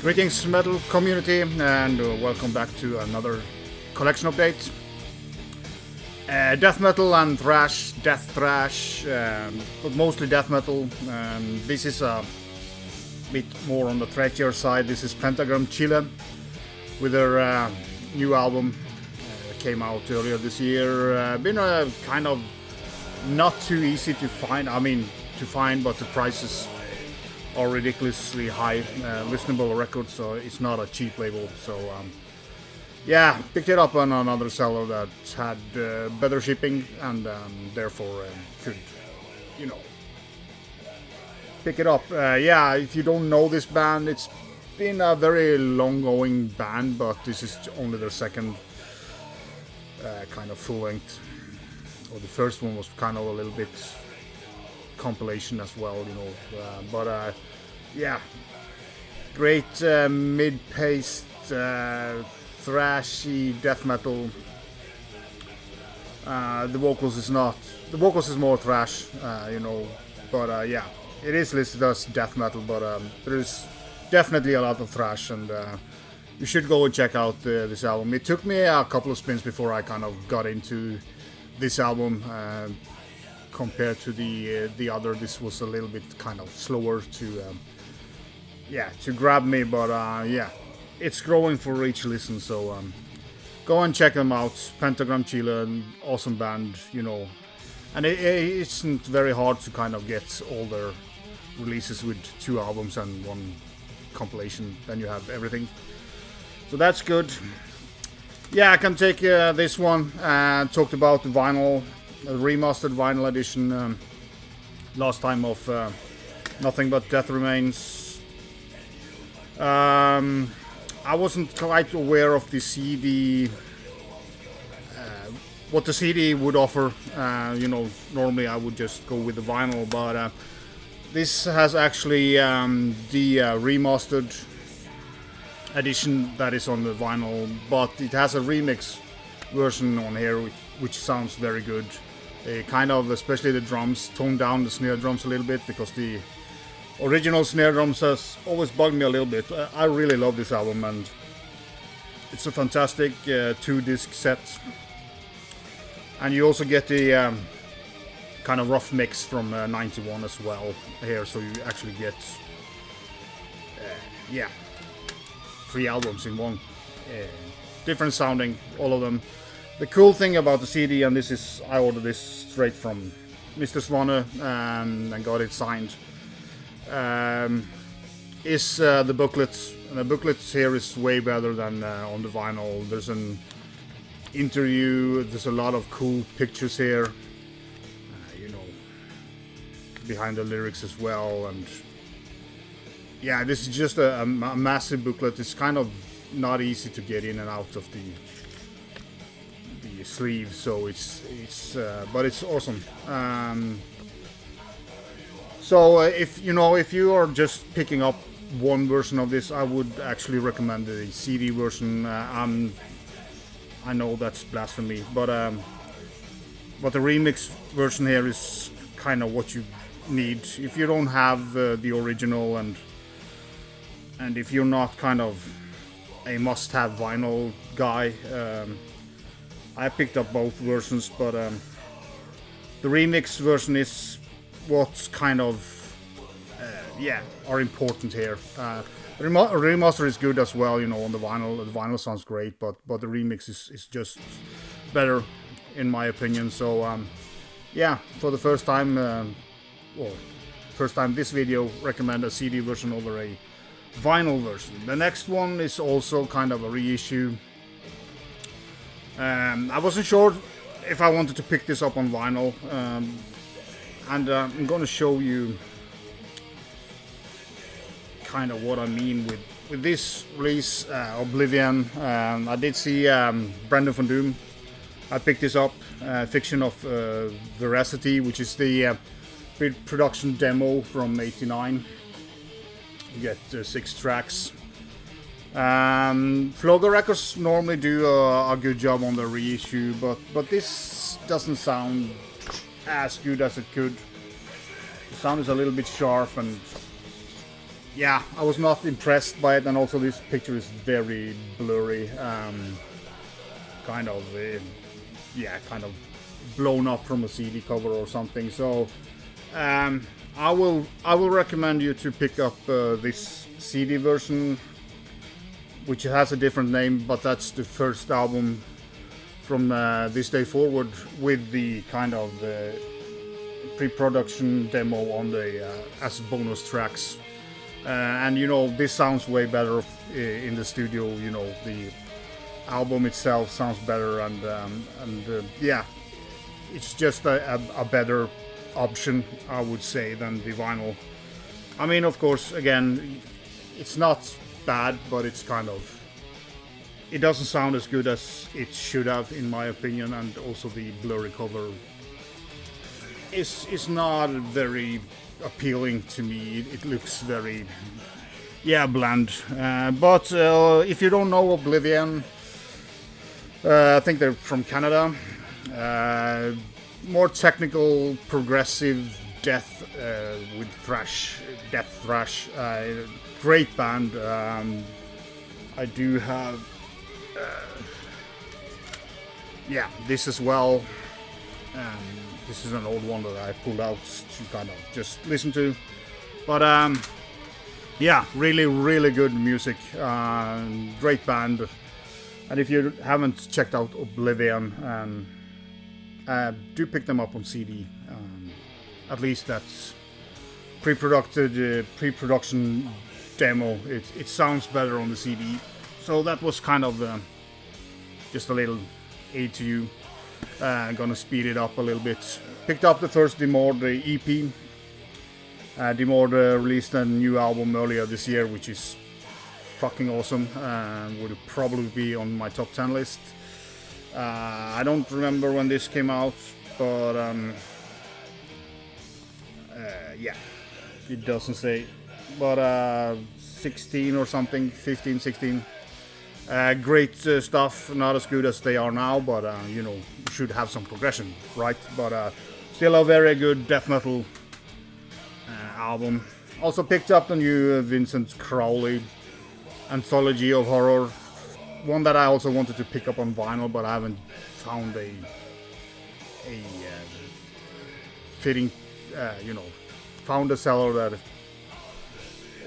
Greetings metal community, and welcome back to another collection update. Death metal and thrash, death thrash, but mostly death metal. This is a bit more on the thrashier side. This is Pentagram, Chile, with their new album. Came out earlier this year. Been kind of not too easy to find. But the prices are ridiculously high. Listenable record, so it's not a cheap label. So yeah, picked it up on another seller that had better shipping, and therefore could, pick it up. Yeah, if you don't know this band, it's been a very long-going band, but this is only their second kind of full-length. Or the first one was kind of a little bit compilation as well, but yeah, great mid-paced thrashy death metal. The vocals is more thrash, but yeah, it is listed as death metal, but there is definitely a lot of thrash, and you should go and check out this album. It took me a couple of spins before I kind of got into this album. Compared to the other, this was a little bit kind of slower to grab me, but yeah, it's growing for each listen, so go and check them out. Pentagram, Chile, an awesome band, and it isn't very hard to kind of get all their releases with 2 albums and 1 compilation. Then you have everything, so that's good. Yeah, I can take this one. Talked about the vinyl, remastered vinyl edition last time of Nothing But Death Remains. I wasn't quite aware of the CD, what the CD would offer. Normally I would just go with the vinyl, but this has actually the remastered edition that is on the vinyl, but it has a remix version on here, which sounds very good. Kind of, especially the drums, toned down the snare drums a little bit, because the original snare drums has always bugged me a little bit. I really love this album, and it's a fantastic 2-disc set. And you also get the kind of rough mix from 91 as well here, so you actually get 3 albums in one. Different sounding, all of them. The cool thing about the CD, and I ordered this straight from Mr. Swanne and got it signed, is the booklet. And the booklet here is way better than on the vinyl. There's an interview, there's a lot of cool pictures here, behind the lyrics as well. And yeah, this is just a massive booklet. It's kind of not easy to get in and out of the sleeve, so but it's awesome. So if you are just picking up one version of this, I would actually recommend the CD version. I know that's blasphemy, but the remix version here is kind of what you need if you don't have the original, and if you're not kind of a must-have vinyl guy. I picked up both versions, but the remix version is what's kind of are important here. Remaster is good as well, on the vinyl. The vinyl sounds great, but the remix is just better, in my opinion. So yeah, for the first time this video, recommend a CD version over a vinyl version. The next one is also kind of a reissue. I wasn't sure if I wanted to pick this up on vinyl, and I'm going to show you kind of what I mean with this release, Obliveon. I did see Brandon von Doom. I picked this up, Fiction of Veracity, which is the production demo from '89. You get 6 tracks. Flogo Records normally do a good job on the reissue, but this doesn't sound as good as it could. The sound is a little bit sharp, and yeah, I was not impressed by it, and also this picture is very blurry, kind of, yeah, kind of blown up from a CD cover or something. So I will recommend you to pick up this CD version, which has a different name, but that's the first album from this day forward with the kind of pre-production demo on the as bonus tracks. And you know, this sounds way better in the studio. You know, the album itself sounds better, and yeah, it's just a better option, I would say, than the vinyl. I mean, of course, again, it's not bad, but it's kind of, it doesn't sound as good as it should have, in my opinion, and also the blurry cover is not very appealing to me. It looks very, yeah, bland. But if you don't know Obliveon, I think they're from Canada. More technical, progressive death with thrash, death thrash. Great band. I do have, yeah, this as well. This is an old one that I pulled out to kind of just listen to. But yeah, really, really good music. Great band. And if you haven't checked out Oblivion, do pick them up on CD. At least that's pre-production demo. It sounds better on the CD. So that was kind of just a little aid to you. Gonna speed it up a little bit. Picked up the first Demored EP. Demored released a new album earlier this year, which is fucking awesome. Would probably be on my top 10 list. I don't remember when this came out, but yeah, it doesn't say. But 16 or something, 15, 16. Great stuff, not as good as they are now, but you know, should have some progression, right? But still a very good death metal album. Also picked up the new Vincent Crowley Anthology of Horror, one that I also wanted to pick up on vinyl, but I haven't found a fitting, you know, found a seller that,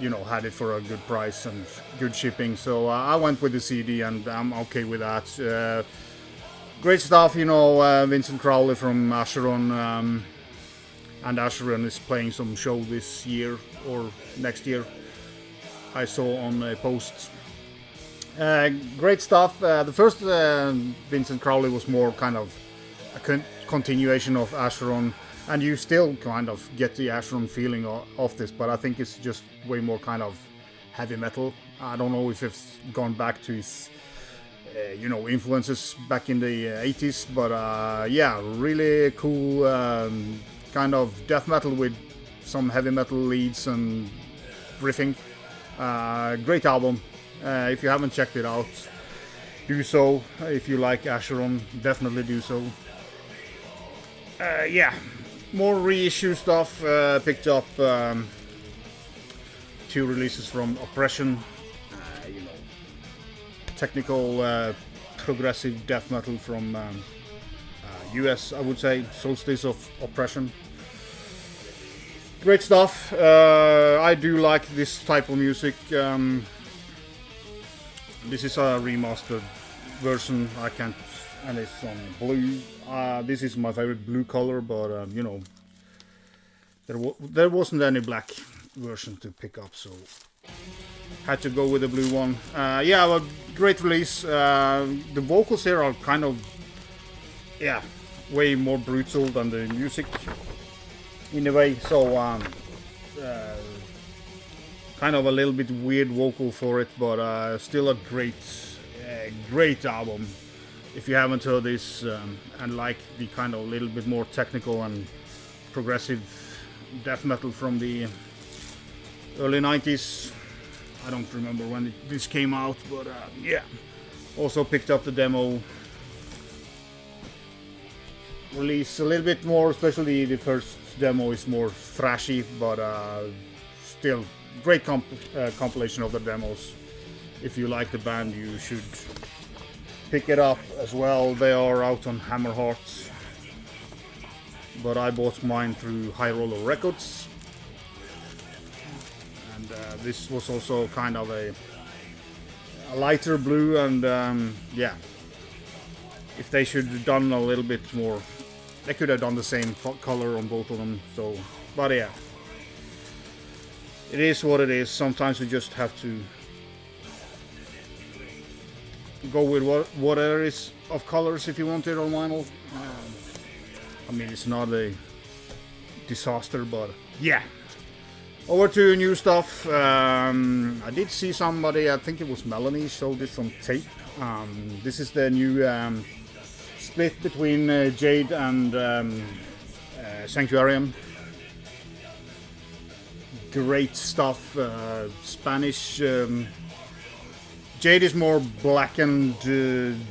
you know, had it for a good price and good shipping. So I went with the CD, and I'm okay with that. Great stuff, you know. Vincent Crowley from Acheron, and Acheron is playing some show this year or next year, I saw on a post. Great stuff. The first Vincent Crowley was more kind of a continuation of Acheron, and you still kind of get the Acheron feeling of this, but I think it's just way more kind of heavy metal. I don't know if it's gone back to his, you know, influences back in the 80s, but yeah, really cool kind of death metal with some heavy metal leads and riffing. Great album. If you haven't checked it out, do so. If you like Acheron, definitely do so. Yeah, more reissue stuff. Picked up 2 releases from Oppression. You know, technical, progressive death metal from US, I would say. Solstice of Oppression. Great stuff. I do like this type of music. This is a remastered version. I can't, and it's on blue. This is my favorite blue color, but you know, there wasn't any black version to pick up, so had to go with the blue one. Yeah, a great release. The vocals here are kind of, yeah, way more brutal than the music in a way. So kind of a little bit weird vocal for it, but still a great album. If you haven't heard this and like the kind of little bit more technical and progressive death metal from the early 90s, I don't remember when this came out, but yeah. Also picked up the demo release a little bit more, especially the first demo is more thrashy, but still great compilation of the demos. If you like the band, you should pick it up as well. They are out on Hammer Hearts, but I bought mine through High Roller Records, and this was also kind of a lighter blue, and yeah, if they should have done a little bit more, they could have done the same color on both of them. So, but yeah, it is what it is. Sometimes you just have to go with whatever is of colors if you want it on vinyl. I mean, it's not a disaster, but yeah. Over to new stuff. I did see somebody, I think it was Melanie, showed this on tape. This is the new split between Jade and Sanctuarium. Great stuff. Spanish. Jade is more blackened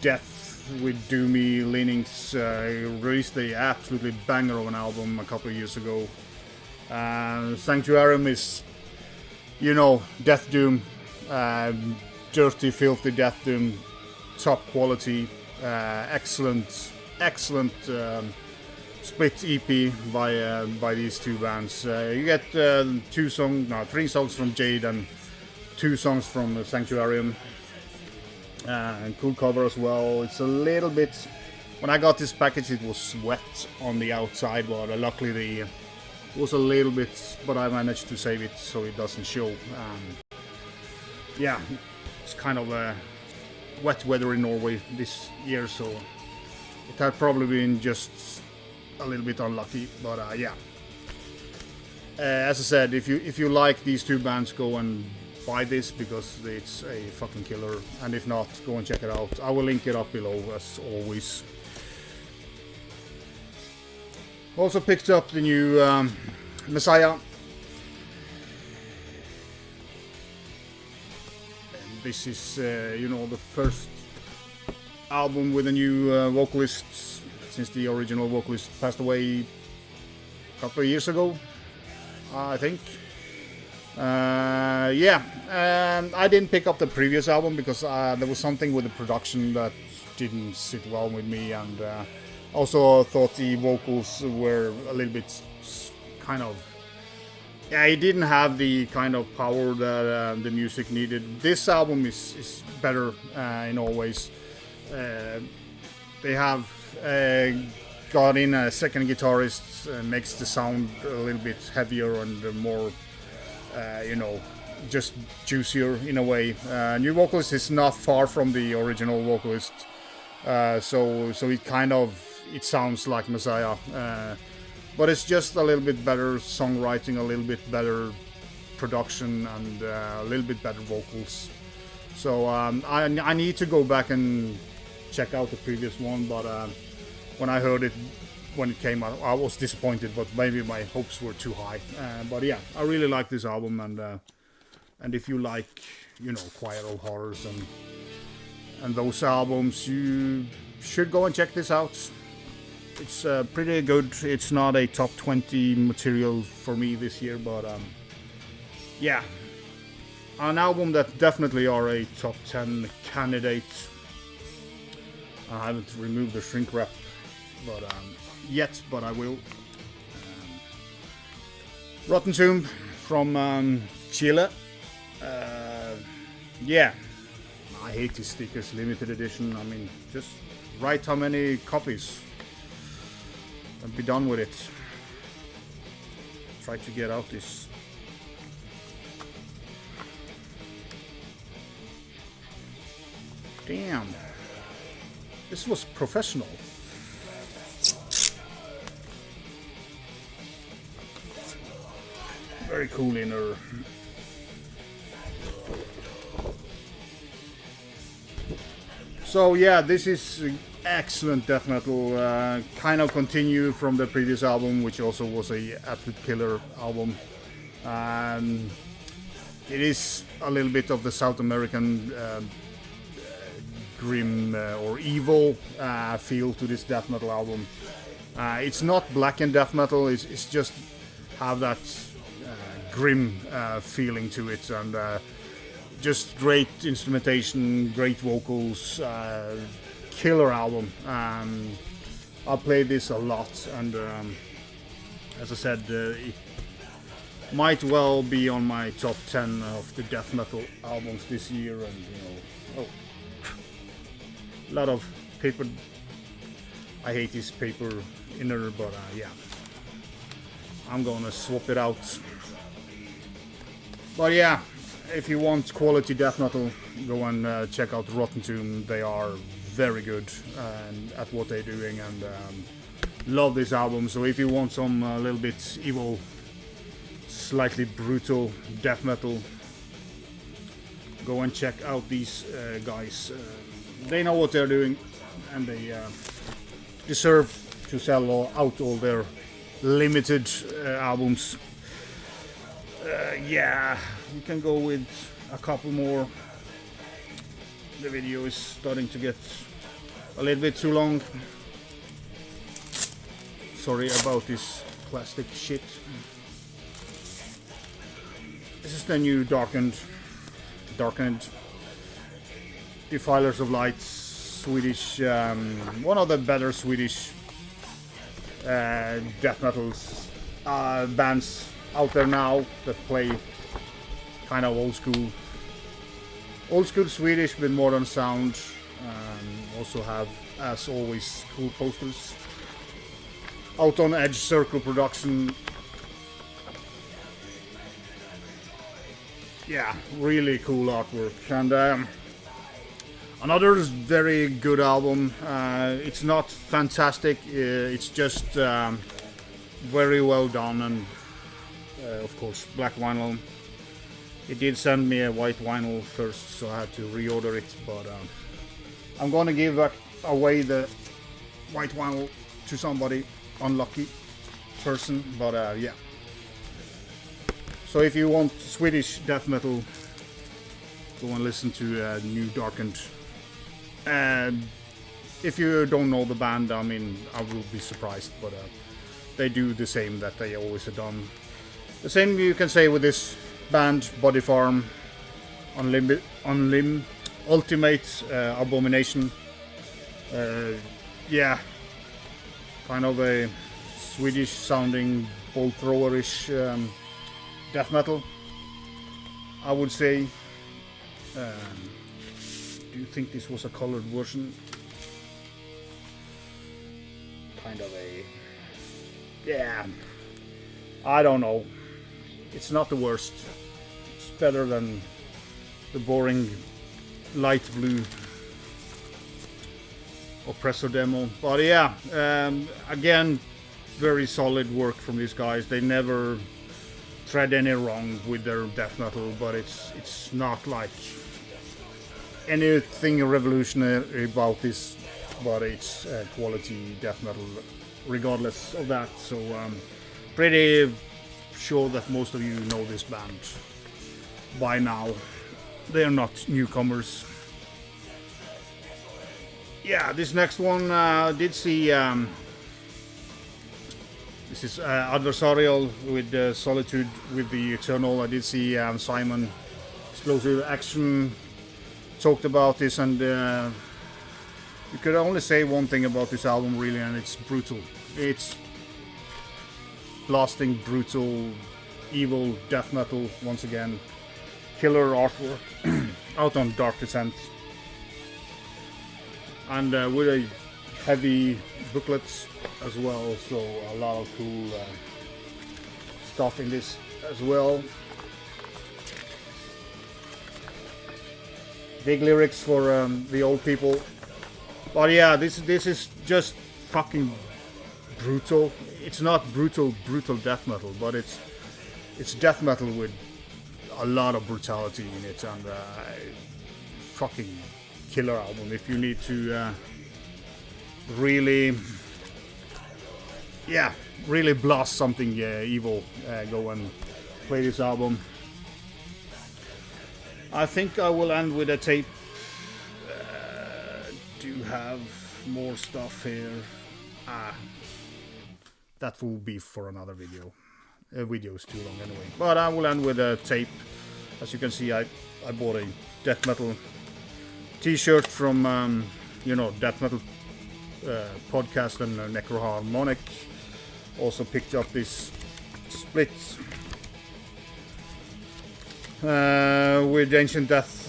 death with doomy leanings. Released the absolutely banger of an album a couple of years ago. Sanctuarium is, you know, death doom, dirty, filthy death doom, top quality, excellent split EP by these two bands. You get 3 songs from Jade and 2 songs from Sanctuarium. And cool cover as well. It's a little bit, when I got this package it was wet on the outside, but luckily it was a little bit, but I managed to save it so it doesn't show. Yeah, it's kind of wet weather in Norway this year, so it had probably been just a little bit unlucky, but yeah. As I said, if you like these two bands, go and buy this because it's a fucking killer, and if not, go and check it out. I will link it up below as always. Also picked up the new Messiah. And this is you know, the first album with a new vocalist since the original vocalist passed away a couple of years ago, I think. Yeah, I didn't pick up the previous album because there was something with the production that didn't sit well with me, and also thought the vocals were a little bit kind of, yeah, it didn't have the kind of power that the music needed. This album is better in all ways. They have got in a second guitarist, makes the sound a little bit heavier and more you know, just juicier in a way. New vocalist is not far from the original vocalist, so it kind of, it sounds like Messiah, but it's just a little bit better songwriting, a little bit better production, and a little bit better vocals. So I need to go back and check out the previous one, but when I heard it when it came out, I was disappointed, but maybe my hopes were too high. But yeah, I really like this album, and if you like, you know, choir of horrors and those albums, you should go and check this out. It's pretty good. It's not a top 20 material for me this year, but yeah, an album that definitely are a top 10 candidate. I haven't removed the shrink wrap, but yet, but I will. Rotten Tomb from Chile. Yeah, I hate these stickers, limited edition. I mean, just write how many copies and be done with it. Try to get out this. Damn, this was professional. Very cool inner. So yeah, this is excellent death metal. Kind of continue from the previous album, which also was a absolute killer album. It is a little bit of the South American grim or evil feel to this death metal album. It's not blackened death metal. It's just have that grim feeling to it, and just great instrumentation, great vocals, killer album. I played this a lot, and as I said, it might well be on my top 10 of the death metal albums this year. And a lot of paper. I hate this paper inner, but yeah, I'm gonna swap it out. But yeah, if you want quality death metal, go and check out Rotten Tomb. They are very good at what they're doing, and love this album. So if you want some little bit evil, slightly brutal death metal, go and check out these guys. They know what they're doing, and they deserve to sell out all their limited albums. Yeah, we can go with a couple more. The video is starting to get a little bit too long. Sorry about this plastic shit. This is the new Darkened. Defilers of Light, Swedish, one of the better Swedish death metals bands out there now that play kind of old school Swedish with modern sound. Also have, as always, cool posters. Out on Edge Circle production. Yeah, really cool artwork. And another very good album. It's not fantastic, it's just very well done, and of course black vinyl. It did send me a white vinyl first, so I had to reorder it, but I'm gonna give away the white vinyl to somebody unlucky person. But yeah, so if you want Swedish death metal, go and listen to new Darkened. And if you don't know the band, I mean, I will be surprised, but they do the same that they always have done. The same you can say with this band, Bodyfarm, Ultimate, Abomination. Yeah, kind of a Swedish sounding bolt thrower-ish death metal, I would say. Do you think this was a colored version? Kind of a... yeah, I don't know. It's not the worst. It's better than the boring light blue Oppressor demo. But yeah, again, very solid work from these guys. They never tread any wrong with their death metal, but it's not like anything revolutionary about this, but it's quality death metal regardless of that. So pretty sure that most of you know this band by now. They are not newcomers. Yeah, this next one did see this is Adversarial with Solitude with the Eternal. I did see Simon Explosive Action talked about this, and you could only say one thing about this album really, and it's brutal. It's blasting, brutal, evil death metal once again. Killer artwork out on Dark Descent, and with a heavy booklet as well, so a lot of cool stuff in this as well. Big lyrics for the old people. But yeah, this is just fucking brutal. It's not brutal death metal, but it's death metal with a lot of brutality in it, and fucking killer album. If you need to really blast something evil, go and play this album. I think I will end with a tape. Do have more stuff here. That will be for another video. videos too long anyway. But I will end with a tape. As you can see, I bought a death metal t-shirt from death metal podcast and Necroharmonic. Also picked up this split with Ancient Death,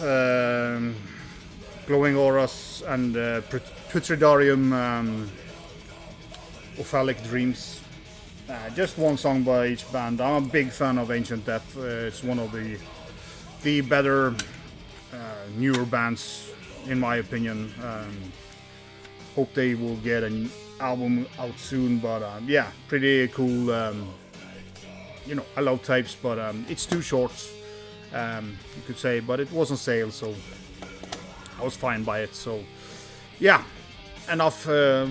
Glowing Auras, and Putridarium, Ophalic Dreams. Just one song by each band. I'm a big fan of Ancient Death. It's one of the better newer bands, in my opinion. Hope they will get an album out soon, but yeah, pretty cool. I love Types, but it's too short, you could say, but it was on sale, so I was fine by it. So yeah, enough for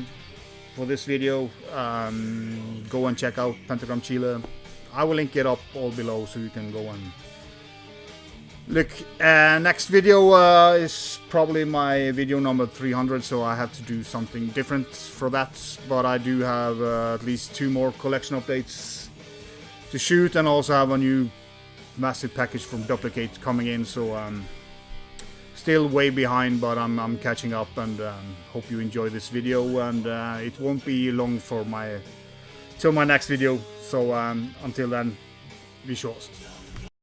this video. Go and check out Pentagram Chile. I will link it up all below so you can go and look. Next video is probably my video number 300, so I have to do something different for that, but I do have at least 2 more collection updates to shoot, and also have a new massive package from Duplicate coming in, so still way behind, but I'm catching up, and hope you enjoy this video, and it won't be long for till my next video, so until then, be sure.